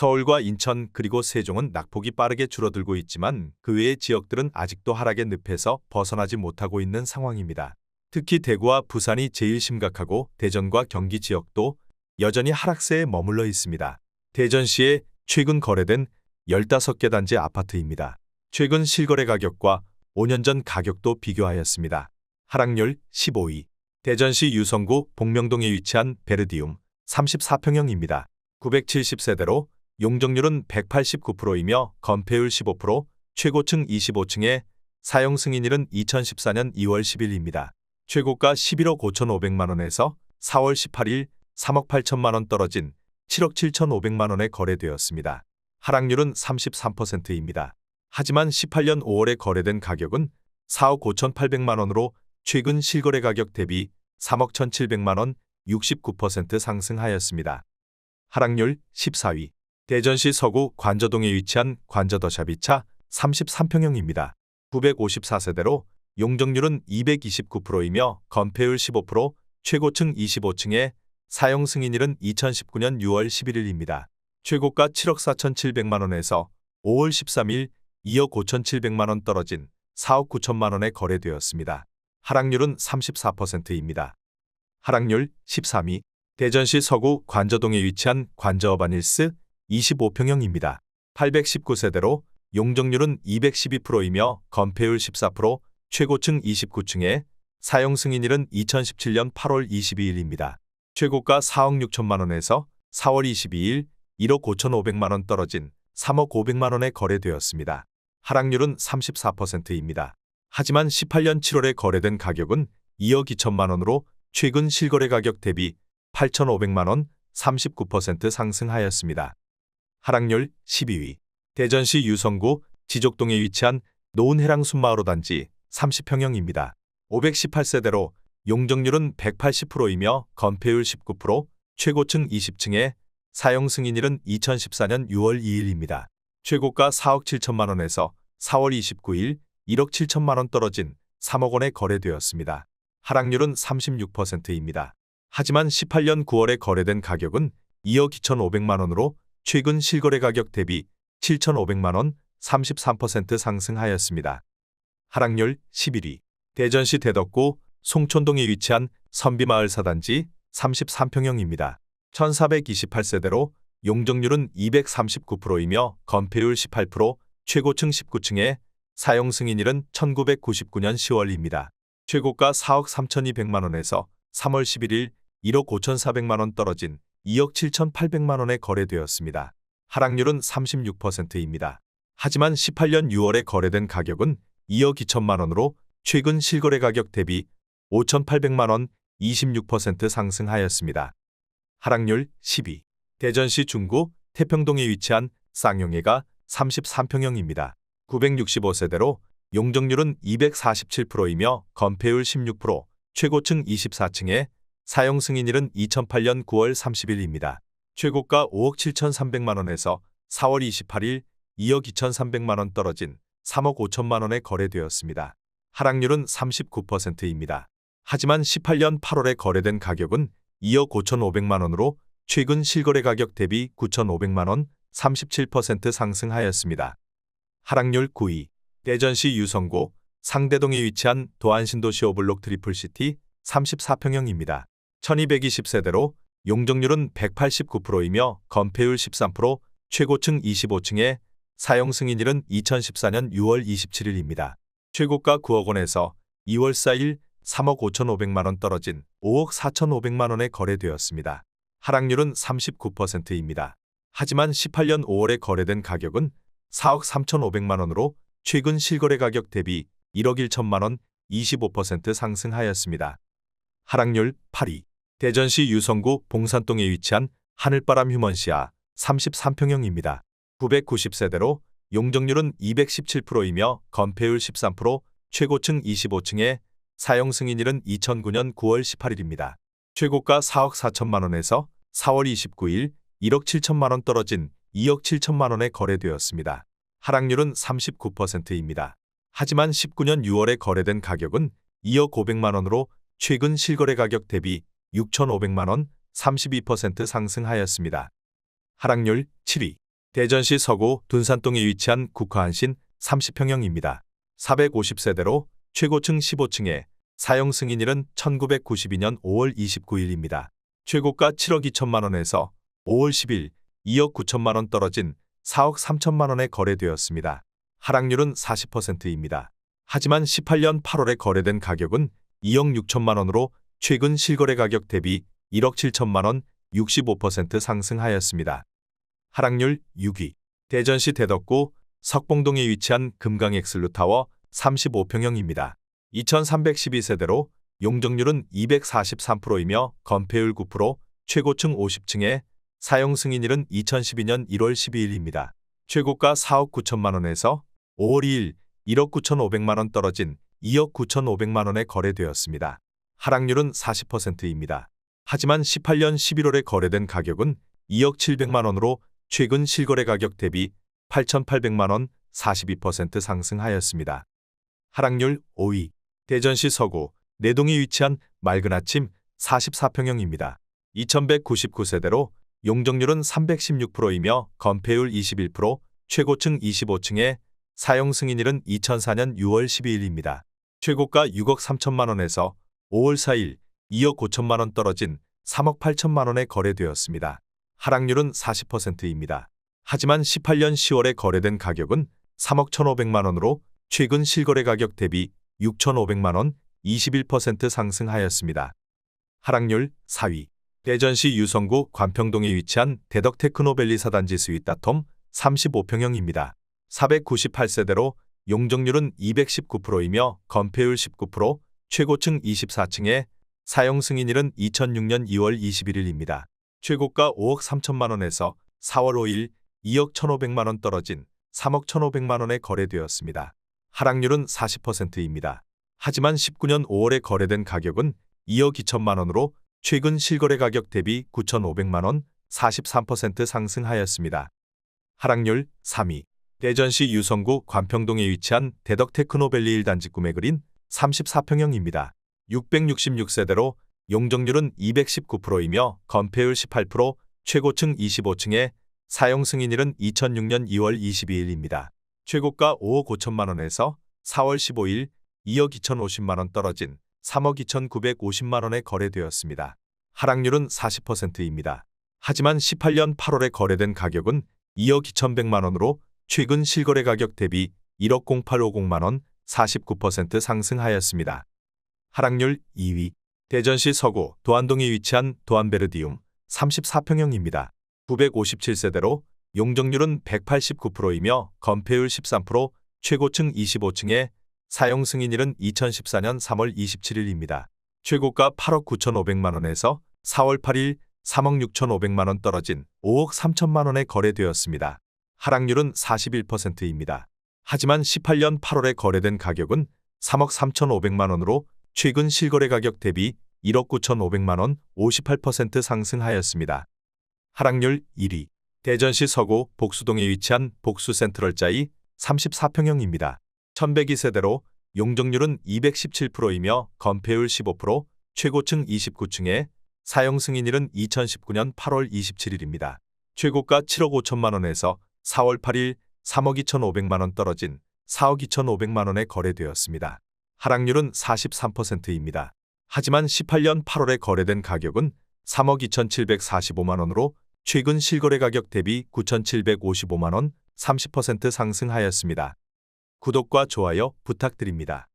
서울과 인천 그리고 세종은 낙폭이 빠르게 줄어들고 있지만 그 외의 지역들은 아직도 하락의 늪에서 벗어나지 못하고 있는 상황입니다. 특히 대구와 부산이 제일 심각하고 대전과 경기 지역도 여전히 하락세에 머물러 있습니다. 대전시에 최근 거래된 15개 단지 아파트입니다. 최근 실거래 가격과 5년 전 가격도 비교하였습니다. 하락률 15위. 대전시 유성구 복명동에 위치한 베르디움 34평형입니다. 970세대로 용적률은 189%이며 건폐율 15%, 최고층 25층에 사용 승인일은 2014년 2월 10일입니다. 최고가 11억 5,500만원에서 4월 18일 3억 8천만원 떨어진 7억 7,500만원에 거래되었습니다. 하락률은 33%입니다. 하지만 18년 5월에 거래된 가격은 4억 5,800만원으로 최근 실거래 가격 대비 3억 1,700만원 69% 상승하였습니다. 하락률 14위. 대전시 서구 관저동에 위치한 관저더샵2차 33평형입니다. 954세대로 용적률은 229%이며 건폐율 15%, 최고층 25층에 사용 승인일은 2019년 6월 11일입니다. 최고가 7억 4,700만원에서 5월 13일 2억 5,700만원 떨어진 4억 9천만원에 거래되었습니다. 하락률은 34%입니다. 하락률 13위. 대전시 서구 관저동에 위치한 관저어바닐스 25평형입니다. 819세대로 용적률은 212%이며 건폐율 14%, 최고층 29층에 사용 승인일은 2017년 8월 22일입니다. 최고가 4억 6천만원에서 4월 22일 1억 5,500만원 떨어진 3억 500만원에 거래되었습니다. 하락률은 34%입니다. 하지만 18년 7월에 거래된 가격은 2억 2천만원으로 최근 실거래 가격 대비 8,500만원 39% 상승하였습니다. 하락률 12위. 대전시 유성구 지족동에 위치한 노은해랑 순마을호 단지 30평형입니다. 518세대로 용적률은 180%이며 건폐율 19%, 최고층 20층에 사용 승인일은 2014년 6월 2일입니다. 최고가 4억 7천만원에서 4월 29일 1억 7천만원 떨어진 3억 원에 거래되었습니다. 하락률은 36%입니다. 하지만 18년 9월에 거래된 가격은 2억 2,500만원으로 최근 실거래 가격 대비 7,500만원 33% 상승하였습니다. 하락률 11위. 대전시 대덕구 송촌동에 위치한 선비마을 사단지 33평형입니다. 1,428세대로 용적률은 239%이며 건폐율 18%, 최고층 19층에 사용 승인일은 1999년 10월입니다. 최고가 4억 3,200만원에서 3월 11일 1억 5,400만원 떨어진 2억 7,800만원에 거래되었습니다. 하락률은 36%입니다. 하지만 18년 6월에 거래된 가격은 2억 2천만원으로 최근 실거래 가격 대비 5,800만원 26% 상승하였습니다. 하락률 10위. 대전시 중구 태평동에 위치한 쌍용회가 33평형입니다. 965세대로 용적률은 247%이며 건폐율 16%, 최고층 24층에 사용 승인일은 2008년 9월 30일입니다. 최고가 5억 7,300만원에서 4월 28일 2억 2,300만원 떨어진 3억 5천만원에 거래되었습니다. 하락률은 39%입니다. 하지만 18년 8월에 거래된 가격은 2억 5,500만원으로 최근 실거래 가격 대비 9,500만원 37% 상승하였습니다. 하락률 9위. 대전시 유성구 상대동에 위치한 도안신도시 오블록 트리플시티 34평형입니다. 1220세대로 용적률은 189%이며 건폐율 13%, 최고층 25층에 사용 승인일은 2014년 6월 27일입니다. 최고가 9억 원에서 2월 4일 3억 5,500만원 떨어진 5억 4,500만원에 거래되었습니다. 하락률은 39%입니다. 하지만 18년 5월에 거래된 가격은 4억 3,500만원으로 최근 실거래 가격 대비 1억 1천만원 25% 상승하였습니다. 하락률 8위. 대전시 유성구 봉산동에 위치한 하늘바람 휴먼시아 33평형입니다. 990세대로 용적률은 217%이며 건폐율 13%, 최고층 25층에 사용 승인일은 2009년 9월 18일입니다. 최고가 4억 4천만원에서 4월 29일 1억 7천만원 떨어진 2억 7천만원에 거래되었습니다. 하락률은 39%입니다. 하지만 19년 6월에 거래된 가격은 2억 500만원으로 최근 실거래 가격 대비 6,500만원 32% 상승하였습니다. 하락률 7위. 대전시 서구 둔산동에 위치한 국화한신 30평형입니다. 450세대로 최고층 15층에 사용 승인일은 1992년 5월 29일입니다. 최고가 7억 2천만 원에서 5월 10일 2억 9천만 원 떨어진 4억 3천만 원에 거래되었습니다. 하락률은 40%입니다. 하지만 18년 8월에 거래된 가격은 2억 6천만 원으로 최근 실거래 가격 대비 1억 7천만 원 65% 상승하였습니다. 하락률 6위. 대전시 대덕구 석봉동에 위치한 금강엑슬루타워 35평형입니다. 2312세대로 용적률은 243%이며 건폐율 9%, 최고층 50층에 사용 승인일은 2012년 1월 12일입니다. 최고가 4억 9천만 원에서 5월 2일 1억 9천5백만 원 떨어진 2억 9천5백만 원에 거래되었습니다. 하락률은 40%입니다. 하지만 18년 11월에 거래된 가격은 2억 7백만 원으로 최근 실거래 가격 대비 8,800만 원 42% 상승하였습니다. 하락률 5위. 대전시 서구 내동에 위치한 맑은 아침 44평형입니다. 2199세대로 용적률은 316%이며 건폐율 21%, 최고층 25층에 사용 승인일은 2004년 6월 12일입니다. 최고가 6억 3천만 원에서 5월 4일 2억 5천만 원 떨어진 3억 8천만 원에 거래되었습니다. 하락률은 40%입니다. 하지만 18년 10월에 거래된 가격은 3억 1,500만 원으로 최근 실거래 가격 대비 6,500만 원 21% 상승하였습니다. 하락률 4위. 대전시 유성구 관평동에 위치한 대덕테크노밸리 사단지 스윗다톰 35평형입니다. 498세대로 용적률은 219%이며 건폐율 19%, 최고층 24층에 사용 승인일은 2006년 2월 21일입니다. 최고가 5억 3천만 원에서 4월 5일 2억 1,500만 원 떨어진 3억 1,500만 원에 거래되었습니다. 하락률은 40%입니다. 하지만 19년 5월에 거래된 가격은 2억 2천만 원으로 최근 실거래 가격 대비 9,500만 원 43% 상승하였습니다. 하락률 3위. 대전시 유성구 관평동에 위치한 대덕테크노밸리 1단지 구매그린 34평형입니다. 666세대로 용적률은 219%이며 건폐율 18%, 최고층 25층에 사용 승인일은 2006년 2월 22일입니다. 최고가 5억 5천만 원에서 4월 15일 2억 2,050만 원 떨어진 3억 2,950만 원에 거래되었습니다. 하락률은 40%입니다. 하지만 18년 8월에 거래된 가격은 2억 2,100만 원으로 최근 실거래 가격 대비 1억 0850만 원 49% 상승하였습니다. 하락률 2위. 대전시 서구 도안동에 위치한 도안베르디움 34평형입니다. 957세대로 용적률은 189%이며 건폐율 13%, 최고층 25층에 사용 승인일은 2014년 3월 27일입니다. 최고가 8억 9천5백만 원에서 4월 8일 3억 6천5백만 원 떨어진 5억 3천만 원에 거래되었습니다. 하락률은 41%입니다. 하지만 18년 8월에 거래된 가격은 3억 3천5백만 원으로 최근 실거래 가격 대비 1억 9천5백만 원 58% 상승하였습니다. 하락률 1위. 대전시 서구 복수동에 위치한 복수 센트럴자이 34평형입니다. 1102세대로 용적률은 217%이며 건폐율 15%, 최고층 29층에 사용 승인일은 2019년 8월 27일입니다. 최고가 7억 5천만 원에서 4월 8일 3억 2천5백만 원 떨어진 4억 2천5백만 원에 거래되었습니다. 하락률은 43%입니다. 하지만 18년 8월에 거래된 가격은 3억 2,745만 원으로 최근 실거래 가격 대비 9,755만 원 30% 상승하였습니다. 구독과 좋아요 부탁드립니다.